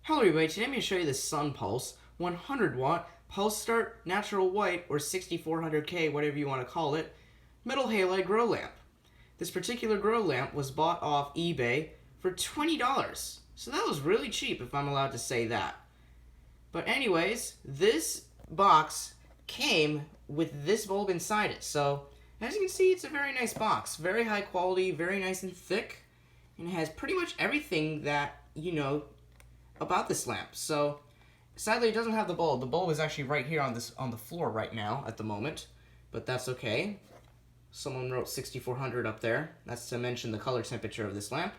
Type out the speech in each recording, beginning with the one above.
Hello everybody, today I'm going to show you the Sun Pulse 100 watt pulse start natural white or 6400K, whatever you want to call it, metal halide grow lamp. This particular grow lamp was bought off eBay for $20, so that was really cheap if I'm allowed to say that. But anyways, this box came with this bulb inside it, so as you can see it's a very nice box, very high quality, very nice and thick, and it has pretty much everything that you know about this lamp. So sadly it doesn't have the bulb. The bulb is actually right here on the floor right now at the moment, but that's okay. Someone wrote 6400 up there. That's to mention the color temperature of this lamp.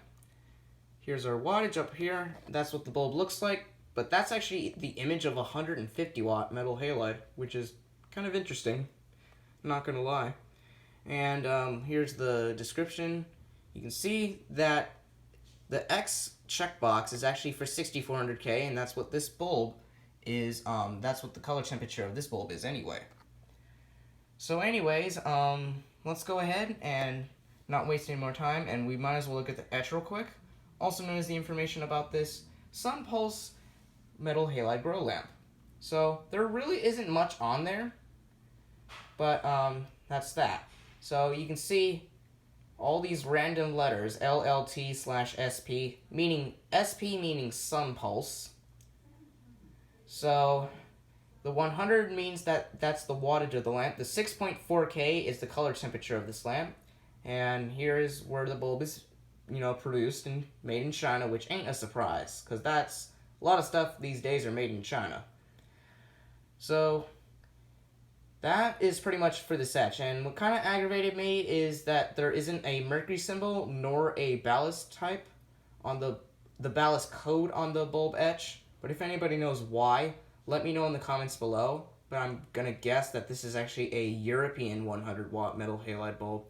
Here's our wattage up here. That's what the bulb looks like, but that's actually the image of a 150 watt metal halide, which is kind of interesting, I'm not gonna lie. And here's the description. You can see that the X checkbox is actually for 6400K, and that's what this bulb is. That's what the color temperature of this bulb is anyway. So anyways, let's go ahead and not waste any more time, and we might as well look at the etch real quick. Also known as the information about this Sun Pulse metal halide grow lamp. So there really isn't much on there, but that's that. So you can see all these random letters, LLT/SP, meaning SP meaning Sun Pulse. So the 100 means that's the wattage of the lamp. The 6.4K is the color temperature of this lamp. And here is where the bulb is, produced and made in China, which ain't a surprise, because that's a lot of stuff these days are made in China. So that is pretty much for this etch, and what kind of aggravated me is that there isn't a mercury symbol nor a ballast type on the ballast code on the bulb etch. But if anybody knows why, let me know in the comments below. But I'm gonna guess that this is actually a European 100 watt metal halide bulb,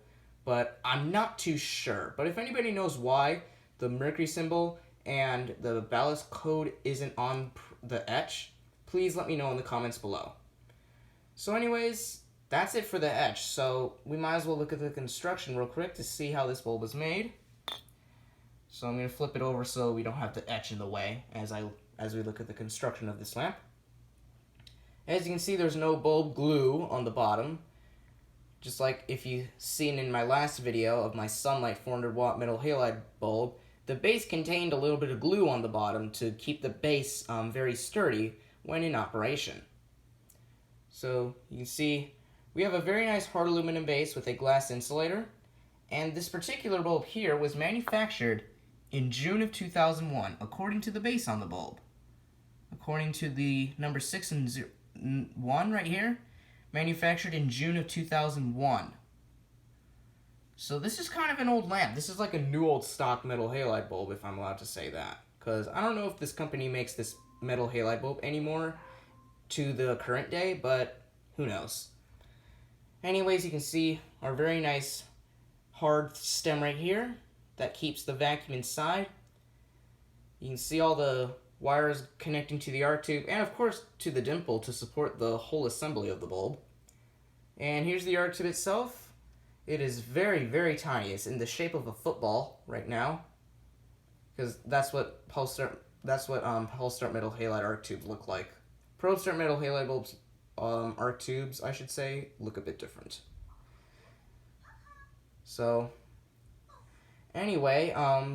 but I'm not too sure. But if anybody knows why the mercury symbol and the ballast code isn't on the etch, please let me know in the comments below. So anyways, that's it for the etch. So we might as well look at the construction real quick to see how this bulb was made. So I'm going to flip it over so we don't have the etch in the way as we look at the construction of this lamp. As you can see, there's no bulb glue on the bottom. Just like if you've seen in my last video of my Sunlight 400 watt metal halide bulb, the base contained a little bit of glue on the bottom to keep the base very sturdy when in operation. So you can see we have a very nice hard aluminum base with a glass insulator, and this particular bulb here was manufactured in June of 2001 according to the base on the bulb. According to the number 6 and 1 right here, manufactured in June of 2001. So this is kind of an old lamp. This is like a new old stock metal halide bulb, if I'm allowed to say that, because I don't know if this company makes this metal halide bulb anymore to the current day, but who knows. Anyways, you can see our very nice hard stem right here that keeps the vacuum inside. You can see all the wires connecting to the arc tube and of course to the dimple to support the whole assembly of the bulb. And here's the arc tube itself. It is very, very tiny. It's in the shape of a football right now, because that's what pulse start metal halide arc tubes look like. Probe start metal halide bulbs, arc tubes, I should say, look a bit different. So, anyway,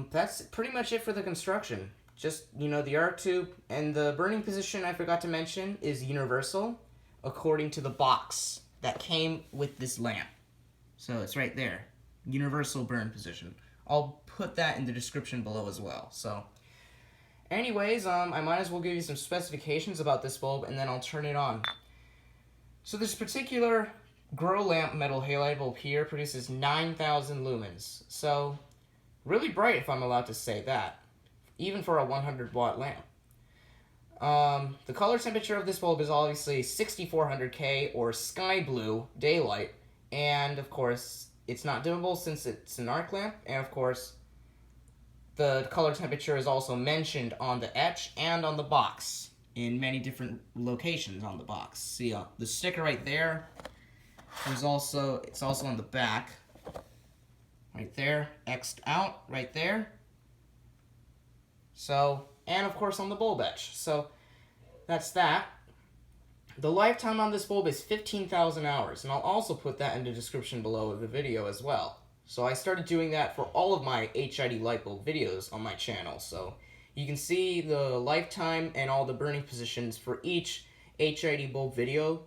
that's pretty much it for the construction. Just, the arc tube and the burning position, I forgot to mention, is universal according to the box that came with this lamp. So it's right there, universal burn position. I'll put that in the description below as well. So anyways, I might as well give you some specifications about this bulb and then I'll turn it on. So this particular grow lamp metal halide bulb here produces 9,000 lumens. So really bright, if I'm allowed to say that, even for a 100 watt lamp. The color temperature of this bulb is obviously 6400K or sky blue daylight, and of course it's not dimmable since it's an arc lamp, and of course the color temperature is also mentioned on the etch and on the box in many different locations on the box. See the sticker right there. It's also on the back right there, X'd out right there. So and of course on the bulb etch. So that's that. The lifetime on this bulb is 15,000 hours, and I'll also put that in the description below of the video as well. So I started doing that for all of my HID light bulb videos on my channel, so you can see the lifetime and all the burning positions for each HID bulb video,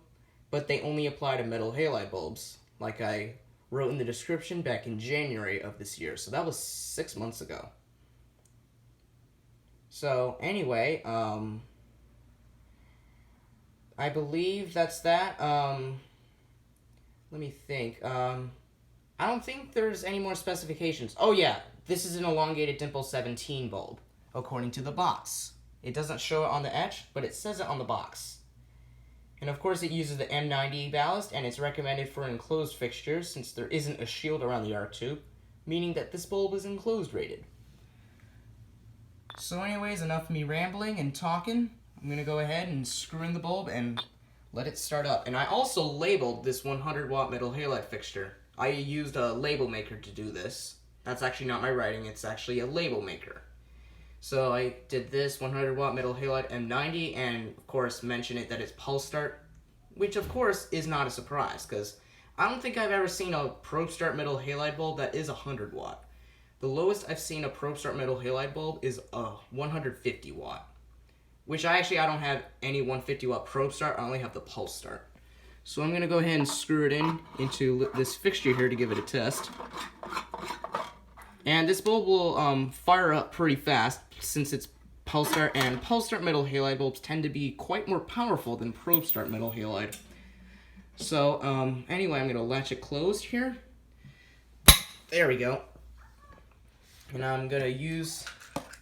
but they only apply to metal halide bulbs, like I wrote in the description back in January of this year, so that was 6 months ago. So anyway, I believe that's that. Let me think. I don't think there's any more specifications. Oh yeah, this is an elongated dimple 17 bulb, according to the box. It doesn't show it on the etch, but it says it on the box. And of course it uses the M90 ballast, and it's recommended for enclosed fixtures since there isn't a shield around the arc tube, meaning that this bulb is enclosed rated. So anyways, enough of me rambling and talking. I'm going to go ahead and screw in the bulb and let it start up. And I also labeled this 100 watt metal halide fixture. I used a label maker to do this. That's actually not my writing, it's actually a label maker. So I did this 100 watt metal halide M90 and of course mention it that it's pulse start, which of course is not a surprise because I don't think I've ever seen a probe start metal halide bulb that is 100 watt. The lowest I've seen a probe start metal halide bulb is a 150 watt. Which I don't have any 150 watt probe start, I only have the pulse start. So I'm gonna go ahead and screw it into this fixture here to give it a test. And this bulb will fire up pretty fast since it's pulse start, and pulse start metal halide bulbs tend to be quite more powerful than probe start metal halide. So anyway, I'm gonna latch it closed here. There we go. And I'm gonna use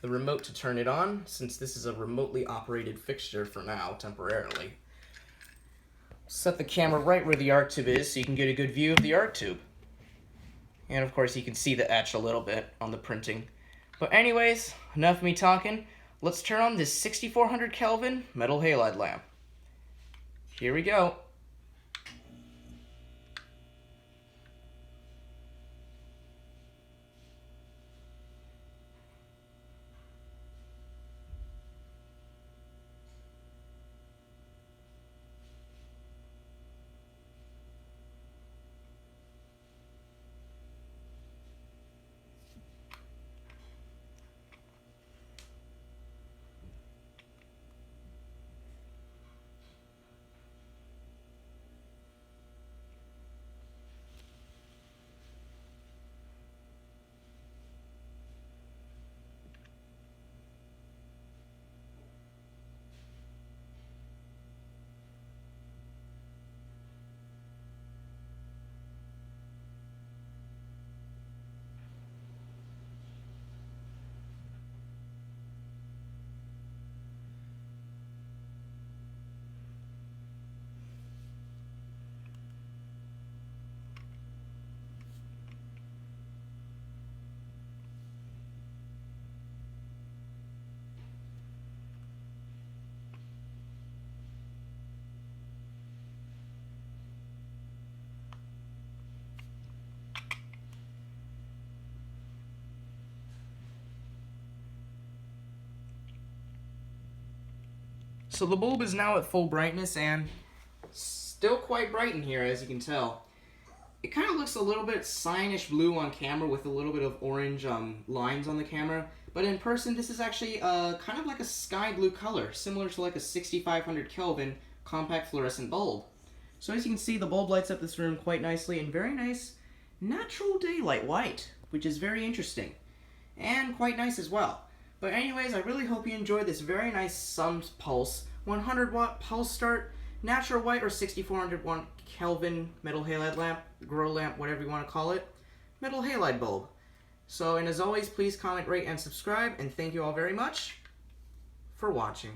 the remote to turn it on, since this is a remotely operated fixture for now, temporarily. Set the camera right where the arc tube is so you can get a good view of the arc tube. And of course you can see the etch a little bit on the printing. But anyways, enough of me talking. Let's turn on this 6400 Kelvin metal halide lamp. Here we go. So the bulb is now at full brightness and still quite bright in here, as you can tell. It kind of looks a little bit cyanish blue on camera with a little bit of orange lines on the camera, but in person this is actually kind of like a sky blue color, similar to like a 6500 Kelvin compact fluorescent bulb. So as you can see, the bulb lights up this room quite nicely in very nice natural daylight white, which is very interesting and quite nice as well. But anyways, I really hope you enjoyed this very nice summed pulse 100 watt pulse start natural white or 6400 watt Kelvin metal halide lamp, grow lamp, whatever you want to call it, metal halide bulb. So, and as always, please comment, rate, and subscribe, and thank you all very much for watching.